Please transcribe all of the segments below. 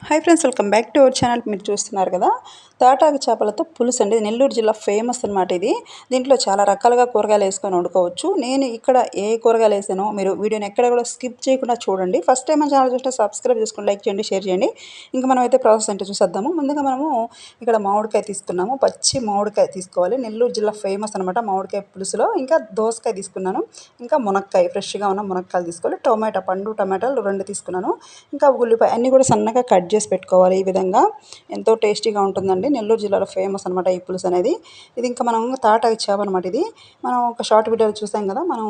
Hi friends, welcome back to our channel. మీరు చూస్తున్నారు కదా, తాటాకు చేపలతో పులుసు అండి. నెల్లూరు జిల్లా ఫేమస్ అనమాట ఇది. దీంట్లో చాలా రకాలుగా కూరగాయలు వేసుకొని వండుకోవచ్చు. నేను ఇక్కడ ఏ కూరగాయలు వేసానో మీరు వీడియోని ఎక్కడ కూడా స్కిప్ చేయకుండా చూడండి. ఫస్ట్ టైం మన ఛానల్ చూస్తే సబ్స్క్రైబ్ చేసుకొని లైక్ చేయండి, షేర్ చేయండి. ఇంకా మనం అయితే ప్రాసెస్ అంటే చూసేద్దాము. ముందుగా మనము ఇక్కడ మామిడికాయ తీసుకున్నాము. పచ్చి మామిడికాయ తీసుకోవాలి. నెల్లూరు జిల్లా ఫేమస్ అనమాట మామిడికాయ పులుసులో. ఇంకా దోసకాయ తీసుకున్నాను. ఇంకా మునక్కాయ, ఫ్రెష్గా ఉన్న మునక్కాయలు తీసుకోవాలి. టొమాటో, పండు టమాటాలు 2 తీసుకున్నాను. ఇంకా ఉల్లిపాయ అన్నీ కూడా సన్నగా కట్ చేసి పెట్టుకోవాలి. ఈ విధంగా ఎంతో టేస్టీగా ఉంటుందండి. నెల్లూరు జిల్లాలో ఫేమస్ అనమాట ఈ పులుసు అనేది. ఇది ఇంకా మనం తాటాకు చేప అనమాట. ఇది మనం ఒక షార్ట్ వీడియోలో చూసాం కదా, మనం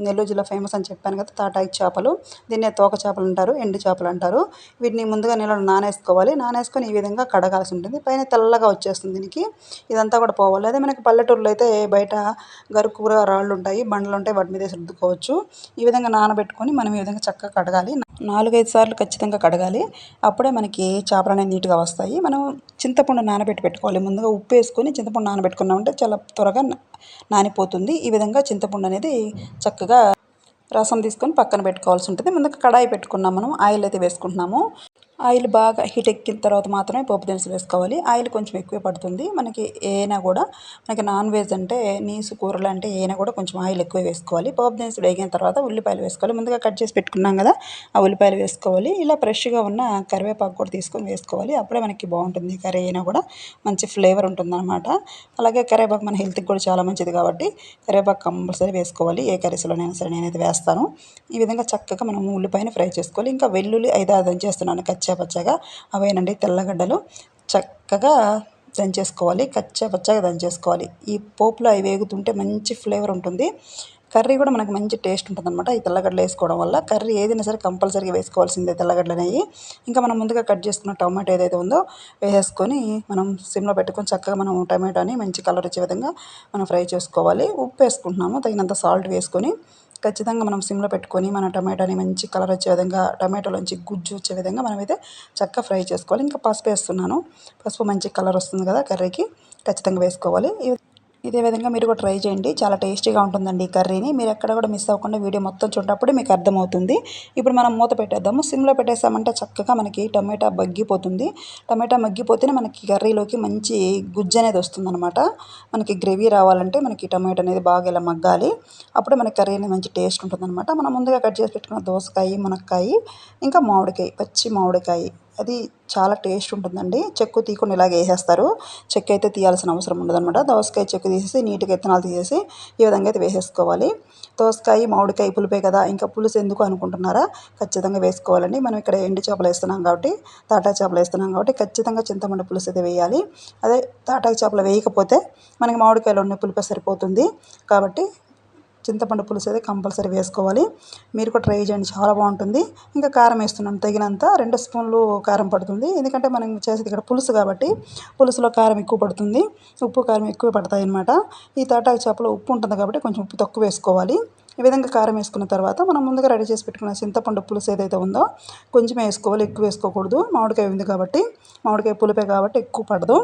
నెల్లూరు జిల్లా ఫేమస్ అని చెప్పాను కదా, తాటాకు చేపలు. దీన్నే తోక చేపలు అంటారు, ఎండు చేపలు అంటారు. వీటిని ముందుగా నీళ్ళలో నానేసుకోవాలి. నానేసుకొని ఈ విధంగా కడగాల్సి ఉంటుంది. పైన తెల్లగా వచ్చేస్తుంది దీనికి. ఇదంతా కూడా పోవాలి. అదే మనకి పల్లెటూరులో అయితే బయట గరుకూర రాళ్ళు ఉంటాయి, బండలు ఉంటాయి, వాటి మీద రుద్దుకోవచ్చు. ఈ విధంగా నానబెట్టుకొని మనం ఈ విధంగా చక్కగా కడగాలి. 4-5 సార్లు ఖచ్చితంగా కడగాలి. అప్పుడే మనకి చేపలు అనేవి నీట్గా వస్తాయి. మనం చింతపండు నానబెట్టి పెట్టుకోవాలి. ముందుగా ఉప్పు వేసుకొని చింతపండు నానబెట్టుకున్నామంటే చాలా త్వరగా నానిపోతుంది. ఈ విధంగా చింతపండు అనేది చక్కగా రసం తీసుకొని పక్కన పెట్టుకోవాల్సి ఉంటుంది. ముందుగా కడాయి పెట్టుకున్నాం. మనం ఆయిల్ అయితే వేసుకుంటున్నాము. ఆయిల్ బాగా హీట్ ఎక్కిన తర్వాత మాత్రమే పోపు దినుసులు వేసుకోవాలి. ఆయిల్ కొంచెం ఎక్కువే పడుతుంది మనకి. ఏనా కూడా మనకి నాన్ వెజ్ అంటే నీసు కూరలు అంటే ఏనా కూడా కొంచెం ఆయిల్ ఎక్కువ వేసుకోవాలి. పోపు దినుసులు వేగిన తర్వాత ఉల్లిపాయలు వేసుకోవాలి. ముందుగా కట్ చేసి పెట్టుకున్నాం కదా, ఆ ఉల్లిపాయలు వేసుకోవాలి. ఇలా ఫ్రెష్గా ఉన్న కరివేపాకు కూడా తీసుకొని వేసుకోవాలి. అప్పుడే మనకి బాగుంటుంది. కర్రీ అయినా కూడా మంచి ఫ్లేవర్ ఉంటుందన్నమాట. అలాగే కరివేపాకు మన హెల్త్కి కూడా చాలా మంచిది కాబట్టి కరివేపాకు కంపల్సరీ వేసుకోవాలి. ఏ కర్రీస్లోనైనా సరే నేనైతే వేస్తాను. ఈ విధంగా చక్కగా మనం ఉల్లిపాయని ఫ్రై చేసుకోవాలి. ఇంకా వెల్లుల్లి 5-6 దంచేస్తున్నాను కచ్చాపచ్చగా. అవేనండి తెల్లగడ్డలు. చక్కగా దంచేసుకోవాలి, కచ్చాపచ్చగా దంచేసుకోవాలి. ఈ పోపులో అవి వేగుతుంటే మంచి ఫ్లేవర్ ఉంటుంది. కర్రీ కూడా మనకు మంచి టేస్ట్ ఉంటుందన్నమాట ఈ తెల్లగడ్డలు వేసుకోవడం వల్ల. కర్రీ ఏదైనా సరే కంపల్సరీగా వేసుకోవాల్సిందే తెల్లగడ్డలు అనేవి. ఇంకా మనం ముందుగా కట్ చేసుకున్న టమాటో ఏదైతే ఉందో వేసేసుకొని మనం సిమ్లో పెట్టుకొని చక్కగా మనం టమాటోని మంచి కలర్ వచ్చే విధంగా మనం ఫ్రై చేసుకోవాలి. ఉప్పు వేసుకుంటున్నాము, తగినంత సాల్ట్ వేసుకొని ఖచ్చితంగా మనం సిమ్లో పెట్టుకొని మన టమాటోని మంచి కలర్ వచ్చే విధంగా, టమాటోలోంచి గుజ్జు వచ్చే విధంగా మనమైతే చక్కగా ఫ్రై చేసుకోవాలి. ఇంకా పసుపు వేస్తున్నాను. పసుపు మంచి కలర్ వస్తుంది కదా కర్రీకి, ఖచ్చితంగా వేసుకోవాలి. ఇదే విధంగా మీరు కూడా ట్రై చేయండి. చాలా టేస్టీగా ఉంటుందండి ఈ కర్రీని. మీరు ఎక్కడ కూడా మిస్ అవ్వకుండా వీడియో మొత్తం చూడటప్పుడు మీకు అర్థమవుతుంది. ఇప్పుడు మనం మూత పెట్టేద్దాము. సిమ్లో పెట్టేసామంటే చక్కగా మనకి టమాటా మగ్గిపోతుంది. టమాటా మగ్గిపోతేనే మనకి కర్రీలోకి మంచి గుజ్జు అనేది వస్తుందన్నమాట. మనకి గ్రేవీ రావాలంటే మనకి టమాటా అనేది బాగా ఇలా మగ్గాలి. అప్పుడే మనకి కర్రీ అనేది మంచి టేస్ట్ ఉంటుందన్నమాట. మనం ముందుగా కట్ చేసి పెట్టుకున్న దోసకాయ, మునక్కాయ, ఇంకా మామిడికాయ, పచ్చి మామిడికాయ, అది చాలా టేస్ట్ ఉంటుందండి. చెక్కు తీయకుండా ఇలాగే వేసేస్తారు. చెక్కు అయితే తీయాల్సిన అవసరం ఉండదన్నమాట. దోసకాయ చెక్కు తీసేసి నీట్గా విత్తనాలు తీసేసి ఈ విధంగా అయితే వేసేసుకోవాలి. దోసకాయ, మామిడికాయ పులిపే కదా, ఇంకా పులుసు ఎందుకు అనుకుంటున్నారా, ఖచ్చితంగా వేసుకోవాలండి. మనం ఇక్కడ ఎండు చేపలు వేస్తున్నాం కాబట్టి, తాటా చేపలు వేస్తున్నాం కాబట్టి ఖచ్చితంగా చింతపండు పులుసు అయితే వేయాలి. అదే తాటాకు చేపలు వేయకపోతే మనకి మామిడికాయలో ఉన్న పులుపే సరిపోతుంది. కాబట్టి చింతపండు పులుసు అయితే కంపల్సరీ వేసుకోవాలి. మీరు కూడా ట్రై చేయండి, చాలా బాగుంటుంది. ఇంకా కారం వేస్తున్నాను తగినంత. 2 స్పూన్లు కారం పడుతుంది. ఎందుకంటే మనం చేసేది ఇక్కడ పులుసు కాబట్టి పులుసులో కారం ఎక్కువ పడుతుంది. ఉప్పు కారం ఎక్కువ పడతాయి అన్నమాట. ఈ తాటాకు చేపలో ఉప్పు ఉంటుంది కాబట్టి కొంచెం ఉప్పు తక్కువ వేసుకోవాలి. ఈ విధంగా కారం వేసుకున్న తర్వాత మనం ముందుగా రెడీ చేసి పెట్టుకున్న చింతపండు పులుసు ఏదైతే ఉందో కొంచెం వేసుకోవాలి, ఎక్కువ వేసుకోకూడదు. మామిడికాయ ఉంది కాబట్టి, మామిడికాయ పులిపే కాబట్టి ఎక్కువ పడదు.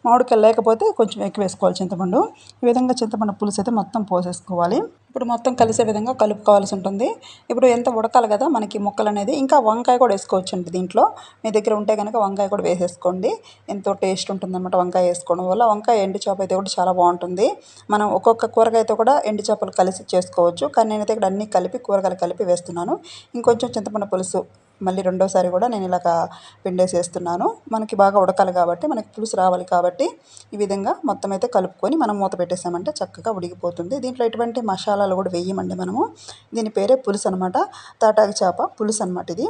మామిడికాయ లేకపోతే కొంచెం ఎక్కువ వేసుకోవాలి చింతపండు. ఈ విధంగా చింతపండు పులుసు అయితే మొత్తం పోసేసుకోవాలి. ఇప్పుడు మొత్తం కలిసే విధంగా కలుపుకోవాల్సి ఉంటుంది. ఇప్పుడు ఎంత ఉడకాలి కదా మనకి ముక్కలు అనేది. ఇంకా వంకాయ కూడా వేసుకోవచ్చు అండి దీంట్లో. మీ దగ్గర ఉంటే కనుక వంకాయ కూడా వేసేసుకోండి. ఎంతో టేస్ట్ ఉంటుందన్నమాట వంకాయ వేసుకోవడం వల్ల. వంకాయ ఎండు చేప అయితే కూడా చాలా బాగుంటుంది. మనం ఒక్కొక్క కూరగాయతో కూడా ఎండు చేపలు కలిసి చేసుకోవచ్చు. కానీ నేనైతే ఇక్కడ అన్నీ కలిపి కూరగాయలు కలిపి వేస్తున్నాను. ఇంకొంచెం చింతపండు పులుసు మళ్ళీ రెండోసారి కూడా నేను ఇలాగ పిండేసేస్తున్నాను. మనకి బాగా ఉడకాలి కాబట్టి, మనకి పులుసు రావాలి కాబట్టి ఈ విధంగా మొత్తం అయితే కలుపుకొని మనం మూత పెట్టేసామంటే చక్కగా ఉడికిపోతుంది. దీంట్లో ఎటువంటి మసాలాలు కూడా వేయమండి మనము. దీని పేరే పులుసు అనమాట. తాటాకు చేప పులుసు అనమాట ఇది.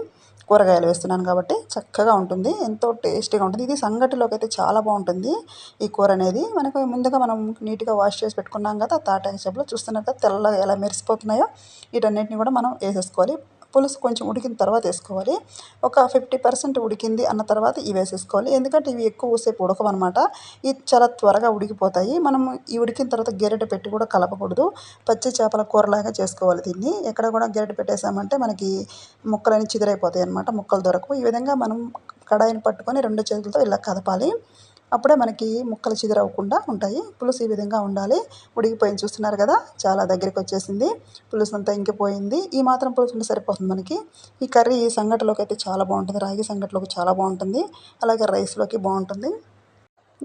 కూరగాయలు వేస్తున్నాను కాబట్టి చక్కగా ఉంటుంది, ఎంతో టేస్టీగా ఉంటుంది. ఇది సంగటిలోకి అయితే చాలా బాగుంటుంది ఈ కూర అనేది. మనకు ముందుగా మనం నీట్గా వాష్ చేసి పెట్టుకున్నాం కదా తాటాకు చేపలు, చూస్తున్నారు కదా తెల్లగా ఎలా మెరిసిపోతున్నాయో. వీటన్నిటిని కూడా మనం వేసేసుకోవాలి. పులుసు కొంచెం ఉడికిన తర్వాత వేసుకోవాలి. ఒక 50% ఉడికింది అన్న తర్వాత ఇవి వేసేసుకోవాలి. ఎందుకంటే ఇవి ఎక్కువసేపు ఉడకమన్నమాట. ఇవి చాలా త్వరగా ఉడికిపోతాయి. మనం ఈ ఉడికిన తర్వాత గెరిట పెట్టి కూడా కలపకూడదు. పచ్చి చేపల కూరలాగా చేసుకోవాలి దీన్ని. ఎక్కడ కూడా గెరిట పెట్టేసామంటే మనకి ముక్కలన్నీ చిదిరైపోతాయి అన్నమాట, ముక్కలు దొరకవు. ఈ విధంగా మనం కడాయిని పట్టుకొని 2 చేతులతో ఇలా కదపాలి. అప్పుడే మనకి ముక్కలు చిదరవ్వకుండా ఉంటాయి. పులుసు ఈ విధంగా ఉండాలి. ఉడికిపోయింది చూస్తున్నారు కదా, చాలా దగ్గరికి వచ్చేసింది. పులుసు అంతా ఇంకిపోయింది. ఈ మాత్రం పులుసు ఉంటే సరిపోతుంది మనకి. ఈ కర్రీ సంగటిలోకి అయితే చాలా బాగుంటుంది. రాగి సంగటిలోకి చాలా బాగుంటుంది. అలాగే రైస్లోకి బాగుంటుంది.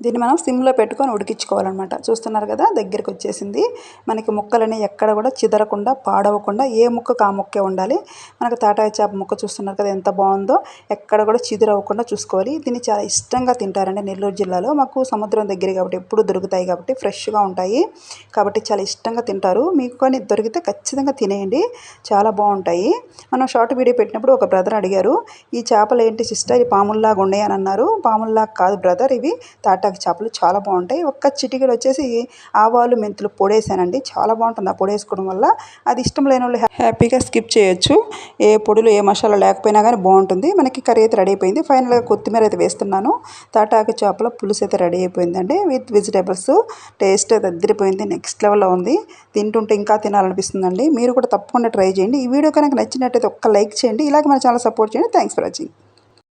దీన్ని మనం సిమ్లో పెట్టుకొని ఉడికించుకోవాలన్నమాట. చూస్తున్నారు కదా, దగ్గరికి వచ్చేసింది. మనకి ముక్కలని ఎక్కడ కూడా చిదరకుండా పాడవకుండా ఏ ముక్కకు ఆ ముక్కే ఉండాలి. మనకు తాటాకు చేప ముక్క చూస్తున్నారు కదా ఎంత బాగుందో, ఎక్కడ కూడా చిదరవ్వకుండా చూసుకోవాలి. దీన్ని చాలా ఇష్టంగా తింటారండి నెల్లూరు జిల్లాలో. మాకు సముద్రం దగ్గర కాబట్టి ఎప్పుడు దొరుకుతాయి కాబట్టి ఫ్రెష్గా ఉంటాయి కాబట్టి చాలా ఇష్టంగా తింటారు. మీకు కానీ దొరికితే ఖచ్చితంగా తినేయండి, చాలా బాగుంటాయి. మనం షార్ట్ వీడియో పెట్టినప్పుడు ఒక బ్రదర్ అడిగారు, ఈ చేపలు ఏంటి సిస్టర్ ఈ పాముల్లాగా ఉన్నాయి అని అన్నారు. పాముల్లాగా కాదు బ్రదర్, ఇవి తాటాకు చేపలు చాలా బాగుంటాయి. ఒక్క చిటికెడు వచ్చేసి ఆవాలు మెంతులు పొడేసానండి, చాలా బాగుంటుంది. ఆ పొడి వేసుకోవడం వల్ల అది ఇష్టం లేని వాళ్ళు హ్యాపీగా స్కిప్ చేయొచ్చు. ఏ పొడులు ఏ మసాలా లేకపోయినా కానీ బాగుంటుంది. మనకి కర్రీ అయితే రెడీ అయిపోయింది. ఫైనల్గా కొత్తిమీర అయితే వేస్తున్నాను. తాటాకు చేపల పులుసు అయితే రెడీ అయిపోయిందండి విత్ వెజిటేబుల్స్. టేస్ట్ అయితే అదిరిపోయింది, నెక్స్ట్ లెవెల్లో ఉంది. తింటుంటే ఇంకా తినాలనిపిస్తుందండి. మీరు కూడా తప్పకుండా ట్రై చేయండి. ఈ వీడియో కనుక నచ్చినట్టయితే ఒక్క లైక్ చేయండి. ఇలాగే మన ఛానల్ సపోర్ట్ చేయండి. Thanks for watching.